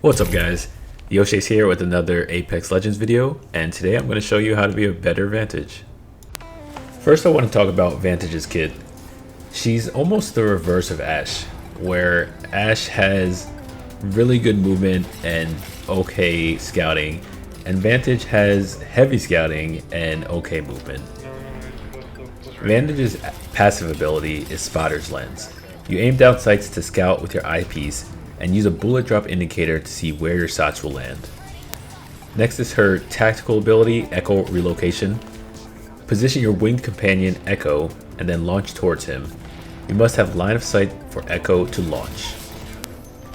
What's up guys, Yoshi's here with another Apex Legends video, and today I'm going to show you how to be a better Vantage. First I want to talk about Vantage's kit. She's almost the reverse of Ashe, where Ashe has really good movement and okay scouting, and Vantage has heavy scouting and okay movement. Vantage's passive ability is Spotter's Lens. You aim down sights to scout with your eyepiece and use a bullet drop indicator to see where your shots will land. Next is her tactical ability, Echo Relocation. Position your winged companion, Echo, and then launch towards him. You must have line of sight for Echo to launch.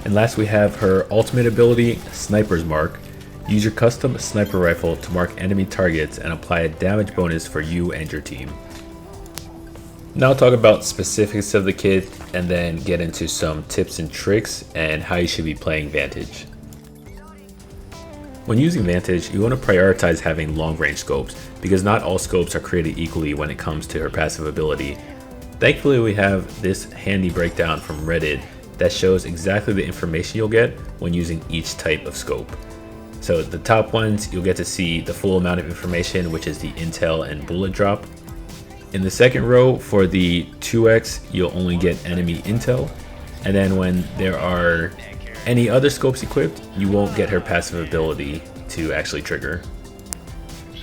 And last we have her ultimate ability, Sniper's Mark. Use your custom sniper rifle to mark enemy targets and apply a damage bonus for you and your team. Now I'll talk about specifics of the kit and then get into some tips and tricks and how you should be playing Vantage. When using Vantage, you want to prioritize having long range scopes because not all scopes are created equally when it comes to her passive ability. Thankfully we have this handy breakdown from Reddit that shows exactly the information you'll get when using each type of scope. So the top ones, you'll get to see the full amount of information, which is the intel and bullet drop. In the second row for the 2x, you'll only get enemy intel, and then when there are any other scopes equipped, you won't get her passive ability to actually trigger.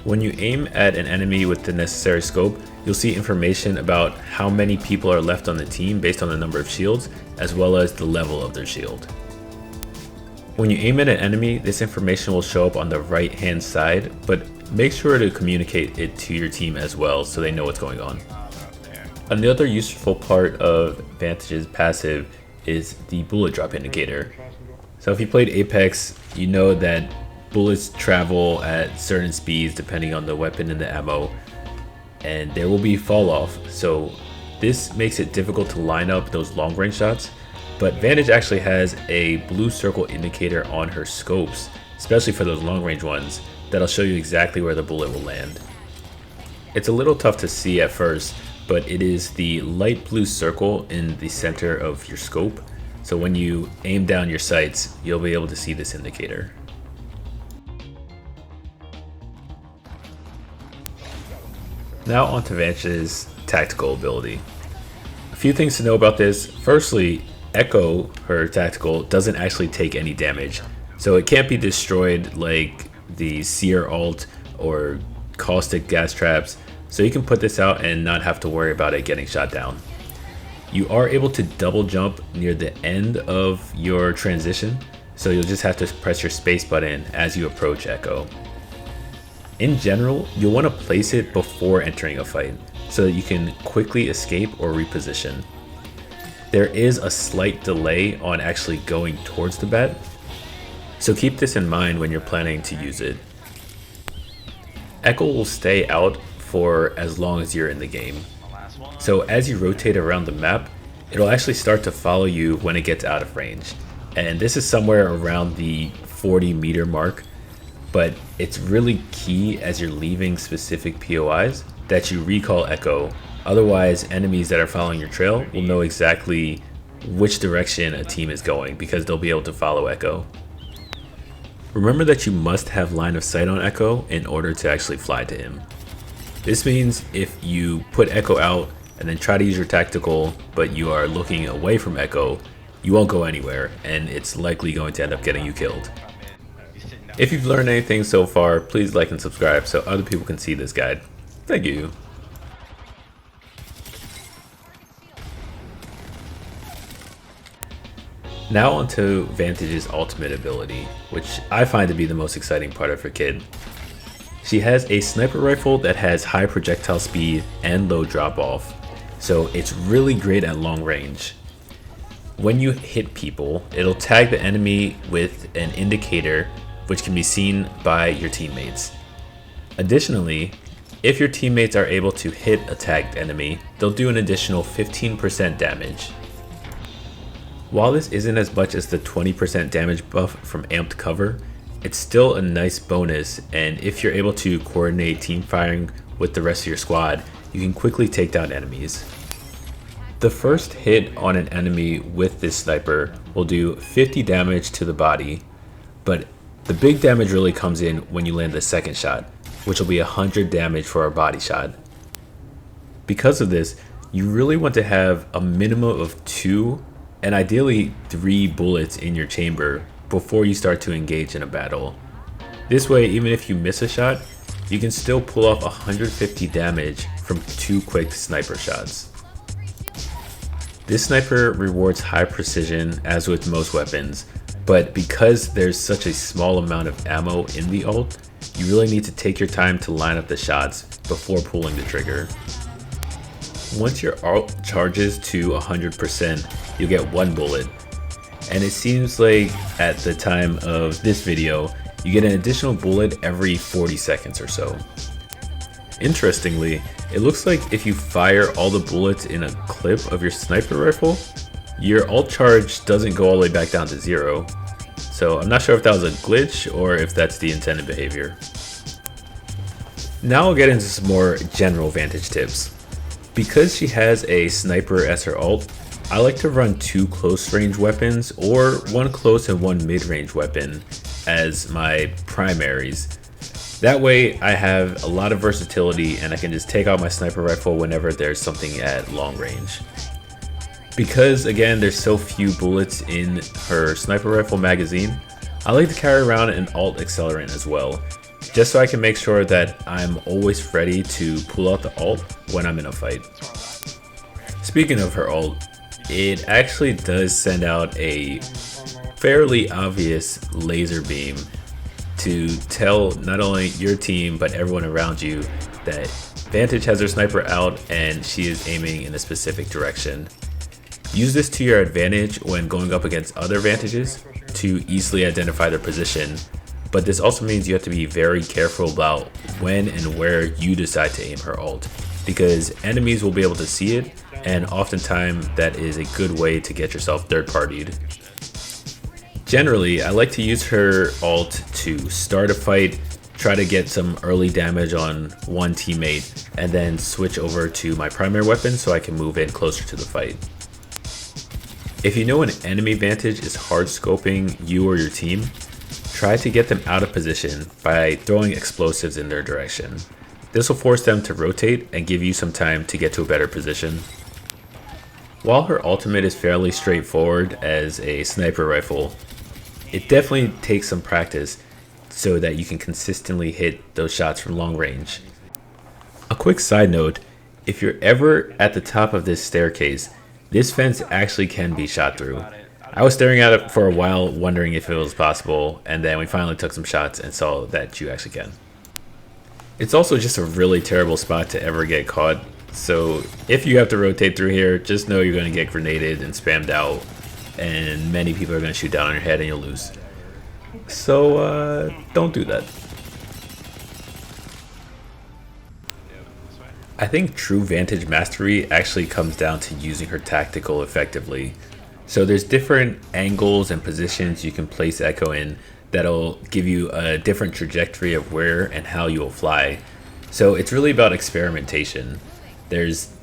When you aim at an enemy with the necessary scope, you'll see information about how many people are left on the team based on the number of shields, as well as the level of their shield. When you aim at an enemy, this information will show up on the right hand side, but make sure to communicate it to your team as well so they know what's going on. Another useful part of Vantage's passive is the bullet drop indicator. So if you played Apex, you know that bullets travel at certain speeds depending on the weapon and the ammo, and there will be fall off. So this makes it difficult to line up those long range shots. But Vantage actually has a blue circle indicator on her scopes, especially for those long range ones, that'll show you exactly where the bullet will land. It's a little tough to see at first, but it is the light blue circle in the center of your scope. So when you aim down your sights, you'll be able to see this indicator. Now onto Vantage's tactical ability. A few things to know about this. Firstly, Echo, her tactical, doesn't actually take any damage, so it can't be destroyed like the Seer ult or caustic gas traps, so you can put this out and not have to worry about it getting shot down. You are able to double jump near the end of your transition, so you'll just have to press your space button as you approach Echo. In general, you'll want to place it before entering a fight so that you can quickly escape or reposition. There is a slight delay on actually going towards the bat, so keep this in mind when you're planning to use it. Echo will stay out for as long as you're in the game. So as you rotate around the map, it'll actually start to follow you when it gets out of range. And this is somewhere around the 40 meter mark, but it's really key as you're leaving specific POIs that you recall Echo. Otherwise, enemies that are following your trail will know exactly which direction a team is going because they'll be able to follow Echo. Remember that you must have line of sight on Echo in order to actually fly to him. This means if you put Echo out and then try to use your tactical, but you are looking away from Echo, you won't go anywhere and it's likely going to end up getting you killed. If you've learned anything so far, please like and subscribe so other people can see this guide. Thank you. Now onto Vantage's ultimate ability, which I find to be the most exciting part of her kit. She has a sniper rifle that has high projectile speed and low drop off, so it's really great at long range. When you hit people, it'll tag the enemy with an indicator which can be seen by your teammates. Additionally, if your teammates are able to hit a tagged enemy, they'll do an additional 15% damage. While this isn't as much as the 20% damage buff from amped cover, it's still a nice bonus, and if you're able to coordinate team firing with the rest of your squad, you can quickly take down enemies. The first hit on an enemy with this sniper will do 50 damage to the body, But the big damage really comes in when you land the second shot, which will be 100 damage for our body shot. Because of this, you really want to have a minimum of 2 and ideally 3 bullets in your chamber before you start to engage in a battle. This way, even if you miss a shot, you can still pull off 150 damage from 2 quick sniper shots. This sniper rewards high precision as with most weapons, but because there's such a small amount of ammo in the ult, you really need to take your time to line up the shots before pulling the trigger. Once your ult charges to 100%, you'll get 1 bullet, and it seems like at the time of this video, you get an additional bullet every 40 seconds or so. Interestingly, it looks like if you fire all the bullets in a clip of your sniper rifle, your ult charge doesn't go all the way back down to 0. So I'm not sure if that was a glitch or if that's the intended behavior. Now I'll get into some more general Vantage tips. Because she has a sniper as her ult, I like to run 2 close range weapons or 1 close and 1 mid range weapon as my primaries. That way I have a lot of versatility and I can just take out my sniper rifle whenever there's something at long range. Because again there's so few bullets in her sniper rifle magazine, I like to carry around an ult accelerant as well, just so I can make sure that I'm always ready to pull out the ult when I'm in a fight. Speaking of her ult, it actually does send out a fairly obvious laser beam to tell not only your team but everyone around you that Vantage has her sniper out and she is aiming in a specific direction. Use this to your advantage when going up against other Vantages to easily identify their position, but this also means you have to be very careful about when and where you decide to aim her ult, because enemies will be able to see it, and oftentimes that is a good way to get yourself third-partied. Generally, I like to use her ult to start a fight, try to get some early damage on one teammate, and then switch over to my primary weapon so I can move in closer to the fight. If you know an enemy Vantage is hard scoping you or your team, try to get them out of position by throwing explosives in their direction. This will force them to rotate and give you some time to get to a better position. While her ultimate is fairly straightforward as a sniper rifle, it definitely takes some practice so that you can consistently hit those shots from long range. A quick side note, if you're ever at the top of this staircase, this fence actually can be shot through. I was staring at it for a while wondering if it was possible, and then we finally took some shots and saw that you actually can. It's also just a really terrible spot to ever get caught, so if you have to rotate through here, just know you're going to get grenaded and spammed out, and many people are going to shoot down on your head and you'll lose. So don't do that. I think true Vantage Mastery actually comes down to using her tactical effectively. So there's different angles and positions you can place Echo in that'll give you a different trajectory of where and how you will fly. So it's really about experimentation. There's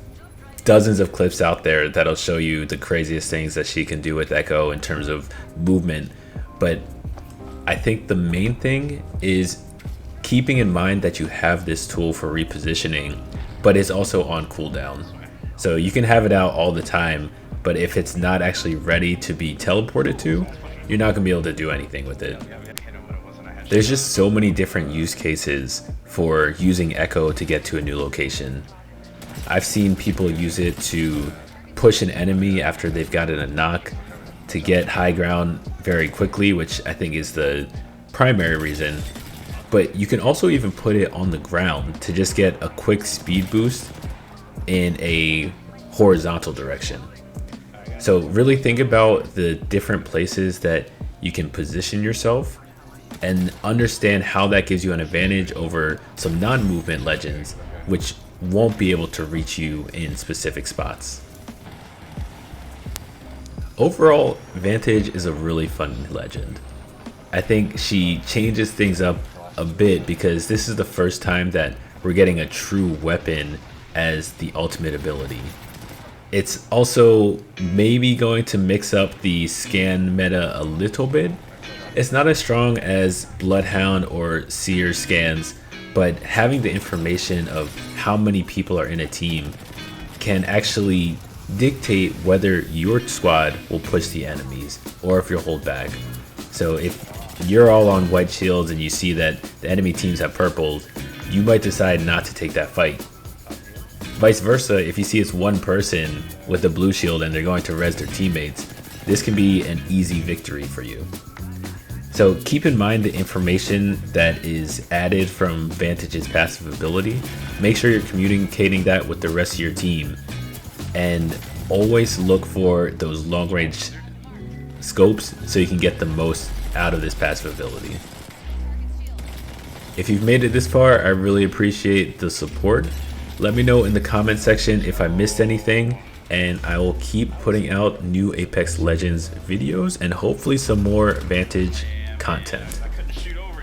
dozens of clips out there that'll show you the craziest things that she can do with Echo in terms of movement. But I think the main thing is keeping in mind that you have this tool for repositioning, but it's also on cooldown. So you can have it out all the time, but if it's not actually ready to be teleported to, you're not gonna be able to do anything with it. There's just so many different use cases for using Echo to get to a new location. I've seen people use it to push an enemy after they've gotten a knock, to get high ground very quickly, which I think is the primary reason. But you can also even put it on the ground to just get a quick speed boost in a horizontal direction. So really think about the different places that you can position yourself and understand how that gives you an advantage over some non-movement legends, which won't be able to reach you in specific spots. Overall, Vantage is a really fun legend. I think she changes things up a bit because this is the first time that we're getting a true weapon as the ultimate ability. It's also maybe going to mix up the scan meta a little bit, It's not as strong as Bloodhound or Seer scans, but having the information of how many people are in a team can actually dictate whether your squad will push the enemies or if you'll hold back. So if you're all on white shields and you see that the enemy teams have purples, you might decide not to take that fight. Vice versa, if you see it's one person with a blue shield and they're going to res their teammates, this can be an easy victory for you. So keep in mind the information that is added from Vantage's passive ability. Make sure you're communicating that with the rest of your team, and always look for those long range scopes so you can get the most out of this passive ability. If you've made it this far, I really appreciate the support. Let me know in the comment section if I missed anything, and I will keep putting out new Apex Legends videos and hopefully some more Vantage content.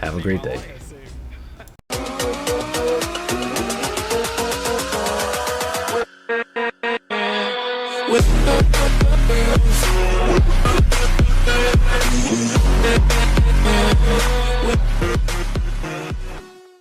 Have a great day. With